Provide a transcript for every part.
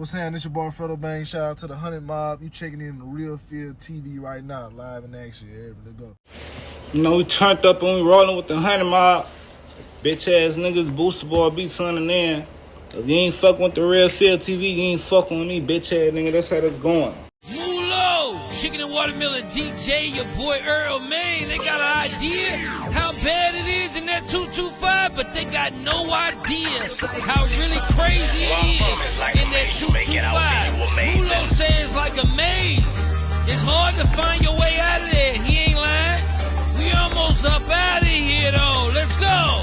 What's happening? It's your boy Fredo Bang. Shout out to the 100 Mob. You checking in the Real Field TV right now, live in action. Let's go. You know, we turned up and we rolling with the 100 Mob. Bitch ass niggas, Booster Boy, be sunning in. If you ain't fucking with the Real Field TV, you ain't fucking with me, bitch ass nigga. That's how that's going. Mulo, Chicken and Watermelon DJ, your boy Earl, man. They got an idea how bad it is in that 225, but they got no idea how really crazy it is in that 225. Mulo says like a maze. It's hard to find your way out of there. He ain't lying. We almost up out of here though. Let's go.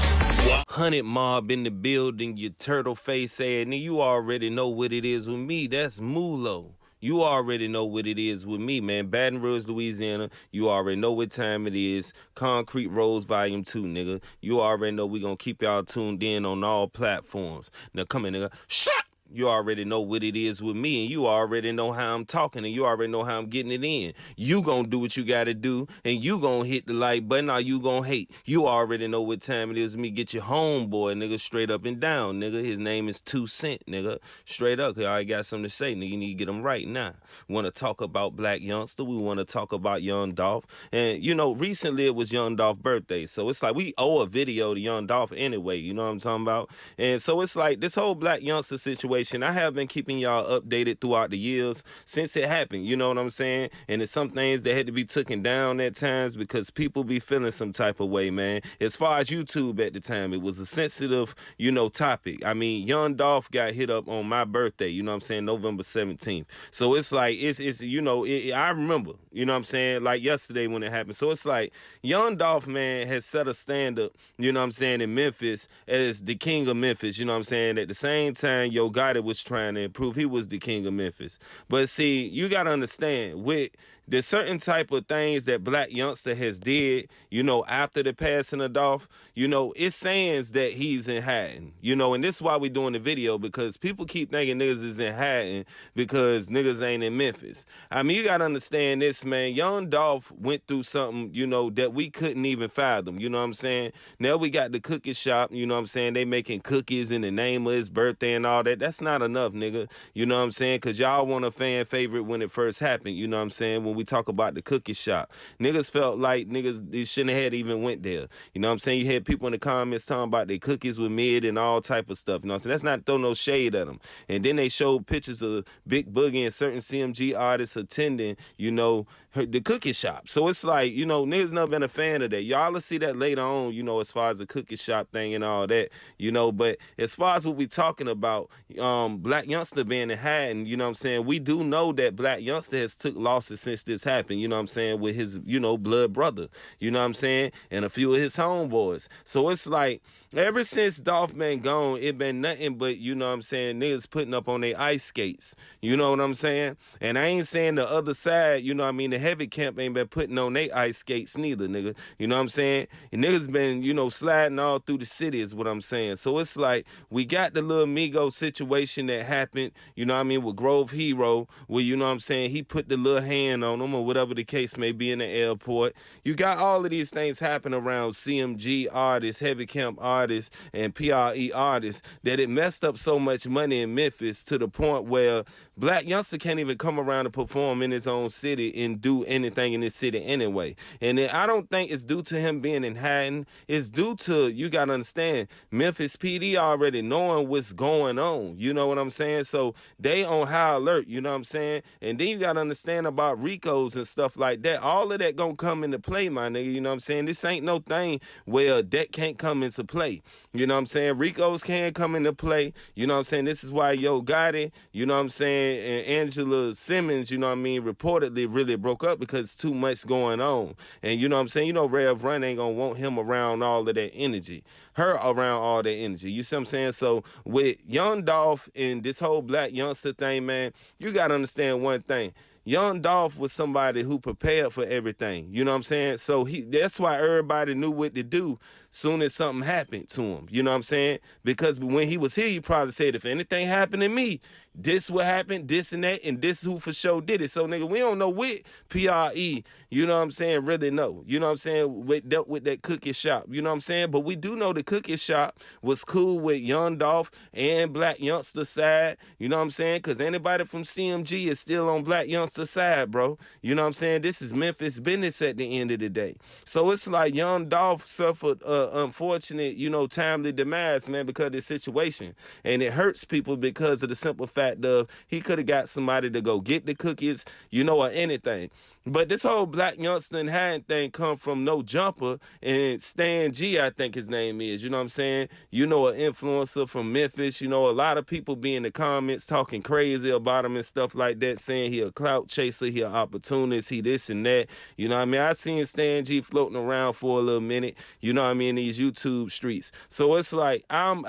100 Mob in the building, your turtle face ass. Nigga, you already know what it is with me. That's Mulo. You already know what it is with me, man. Baton Rouge, Louisiana. You already know what time it is. Concrete Rose Volume 2, nigga. You already know we gonna keep y'all tuned in on all platforms. Now come in, nigga. Shut! You already know what it is with me, and you already know how I'm talking, and you already know how I'm getting it in. You gonna do what you gotta do, and you gonna hit the like button, or you gonna hate. You already know what time it is with me. Get your homeboy, nigga, straight up and down, nigga. His name is 2 Cent, nigga. Straight up, cause I got something to say, nigga. You need to get him right now. We wanna talk about Blac Youngsta. We wanna talk about Young Dolph. And, you know, recently it was Young Dolph's birthday, so it's like we owe a video to Young Dolph anyway, you know what I'm talking about? And so it's like this whole Blac Youngsta situation, I have been keeping y'all updated throughout the years since it happened, you know what I'm saying? And it's some things that had to be taken down at times because people be feeling some type of way, man. As far as YouTube at the time, it was a sensitive, you know, topic. I mean, Young Dolph got hit up on my birthday, you know what I'm saying, November 17th. So it's like, it's you know, I remember, you know what I'm saying, like yesterday when it happened. So it's like, Young Dolph, man, has set a standard, you know what I'm saying, in Memphis as the king of Memphis, you know what I'm saying? At the same time, Yo Gotti was trying to improve. He was the king of Memphis. But see, you got to understand, with the certain type of things that Blac Youngsta has did, you know, after the passing of Dolph, you know, it's sayings that he's in hiding, you know, and this is why we doing the video, because people keep thinking niggas is in hiding because niggas ain't in Memphis. I mean, you got to understand this, man. Young Dolph went through something, you know, that we couldn't even fathom, you know what I'm saying? Now we got the cookie shop, you know what I'm saying? They making cookies in the name of his birthday and all that. That's not enough, nigga, you know what I'm saying? Because y'all want a fan favorite when it first happened, you know what I'm saying? When we talk about the cookie shop, niggas felt like niggas they shouldn't have even went there. You know what I'm saying? You had people in the comments talking about their cookies with mid and all type of stuff. You know what I'm saying? That's not throw no shade at them. And then they showed pictures of Big Boogie and certain CMG artists attending, you know, the cookie shop. So it's like, you know, niggas never been a fan of that. Y'all will see that later on, you know, as far as the cookie shop thing and all that, you know. But as far as what we talking about, Blac Youngsta being in hiding, you know what I'm saying? We do know that Blac Youngsta has took losses since this happened, you know what I'm saying, with his, you know, blood brother, you know what I'm saying, and a few of his homeboys. So it's like, ever since Dolph been gone, it been nothing but, you know what I'm saying, niggas putting up on their ice skates, you know what I'm saying? And I ain't saying the other side, you know what I mean, the heavy camp ain't been putting on their ice skates neither, nigga, you know what I'm saying? And niggas been, you know, sliding all through the city is what I'm saying. So it's like, we got the little Migo situation that happened, you know what I mean, with Grove Hero, where, you know what I'm saying, he put the little hand on him or whatever the case may be in the airport. You got all of these things happen around CMG artists, heavy camp artists, and PRE artists that it messed up so much money in Memphis to the point where Blac Youngsta can't even come around and perform in his own city and do anything in this city anyway. And I don't think it's due to him being in hiding. It's due to, you got to understand, Memphis PD already knowing what's going on. You know what I'm saying? So they on high alert, you know what I'm saying? And then you got to understand about Ricos and stuff like that. All of that going to come into play, my nigga. You know what I'm saying? This ain't no thing where that can't come into play. You know what I'm saying? Ricos can come into play. You know what I'm saying? This is why Yo Gotti, you know what I'm saying, and Angela Simmons, you know what I mean, reportedly really broke up because it's too much going on. And you know what I'm saying? You know Rev Run ain't going to want him around all of that energy. Her around all that energy. You see what I'm saying? So with Young Dolph and this whole Blac Youngsta thing, man, you got to understand one thing. Young Dolph was somebody who prepared for everything. You know what I'm saying? So that's why everybody knew what to do soon as something happened to him. You know what I'm saying? Because when he was here, he probably said, if anything happened to me, this what happened, this and that, and this who for sure did it. So, nigga, we don't know what PRE, you know what I'm saying, really know. You know what I'm saying? Dealt with that cookie shop. You know what I'm saying? But we do know the cookie shop was cool with Young Dolph and Blac Youngsta side. You know what I'm saying? Because anybody from CMG is still on Blac Youngsta side, bro. You know what I'm saying? This is Memphis business at the end of the day. So it's like Young Dolph suffered unfortunate, you know, timely demise, man, because of the situation. And it hurts people because of the simple fact of he could have got somebody to go get the cookies, you know, or anything. But this whole Blac Youngsta and Hyde thing come from No Jumper and Stan G, I think his name is, you know what I'm saying? You know, an influencer from Memphis, you know, a lot of people be in the comments talking crazy about him and stuff like that, saying he a clout chaser, he an opportunist, he this and that. You know what I mean? I seen Stan G floating around for a little minute, you know what I mean, in these YouTube streets. So it's like, I'm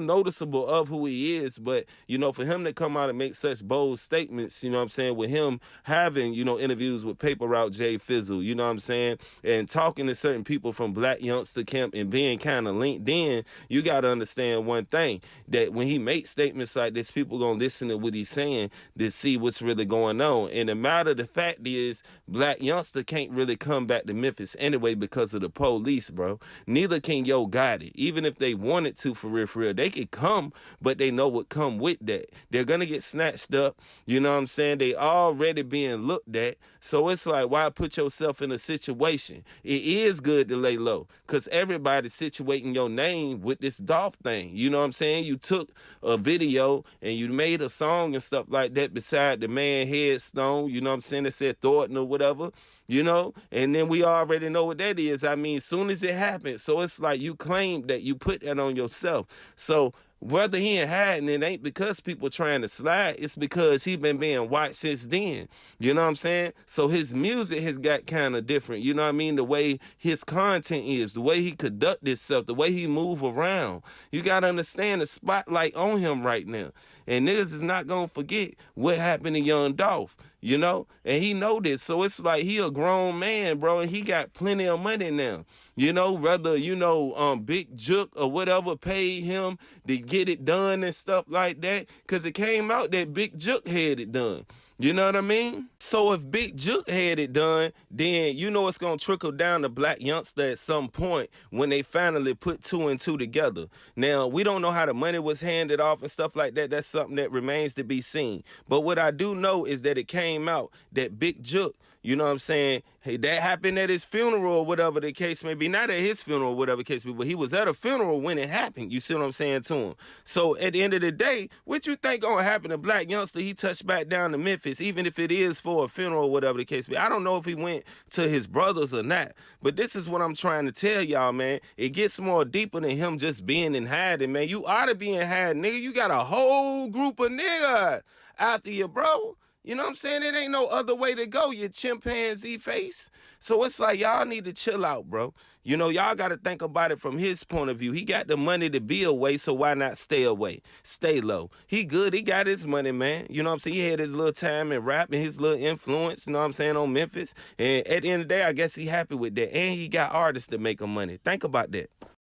noticeable of who he is, but, you know, for him to come out and make such bold statements, you know what I'm saying, with him having, you know, interviews with Paper Route J Fizzle, you know what I'm saying, and talking to certain people from Blac Youngsta camp and being kind of linked in, you got to understand one thing, that when he makes statements like this, people going to listen to what he's saying to see what's really going on. And the matter of the fact is, Blac Youngsta can't really come back to Memphis anyway because of the police, bro. Neither can Yo Gotti. Even if they wanted to, for real, they could come, but they know what come with that. They're going to get snatched up, you know what I'm saying? They already being looked at. So it's like, why put yourself in a situation? It is good to lay low because everybody's situating your name with this Dolph thing. You know what I'm saying? You took a video and you made a song and stuff like that beside the man headstone, you know what I'm saying? It said Thornton or whatever, you know? And then we already know what that is. I mean, soon as it happened. So it's like you claim that you put that on yourself. So whether he ain't hiding, it ain't because people trying to slide. It's because he been being watched since then. You know what I'm saying? So his music has got kind of different. You know what I mean? The way his content is, the way he conduct himself, the way he move around. You got to understand the spotlight on him right now. And niggas is not going to forget what happened to Young Dolph, you know? And he know this. So it's like he a grown man, bro, and he got plenty of money now. You know, whether, you know, Big Jook or whatever paid him to get it done and stuff like that, because it came out that Big Jook had it done. You know what I mean? So if Big Jook had it done, then you know it's going to trickle down to Blac Youngsta at some point when they finally put 2 and 2 together. Now, we don't know how the money was handed off and stuff like that. That's something that remains to be seen. But what I do know is that it came out that Big Jook, you know what I'm saying, hey, that happened at his funeral or whatever the case may be. Not at his funeral or whatever the case may be, but he was at a funeral when it happened. You see what I'm saying to him? So at the end of the day, what you think gonna happen to Blac Youngsta? He touched back down to Memphis, even if it is for a funeral or whatever the case may be. I don't know if he went to his brothers or not, but this is what I'm trying to tell y'all, man. It gets more deeper than him just being in hiding, man. You ought to be in hiding, nigga. You got a whole group of niggas after you, bro. You know what I'm saying? It ain't no other way to go, you chimpanzee face. So it's like, y'all need to chill out, bro. You know, y'all got to think about it from his point of view. He got the money to be away, so why not stay away? Stay low. He good. He got his money, man. You know what I'm saying? He had his little time in rap and his little influence, you know what I'm saying, on Memphis. And at the end of the day, I guess he happy with that. And he got artists to make him money. Think about that.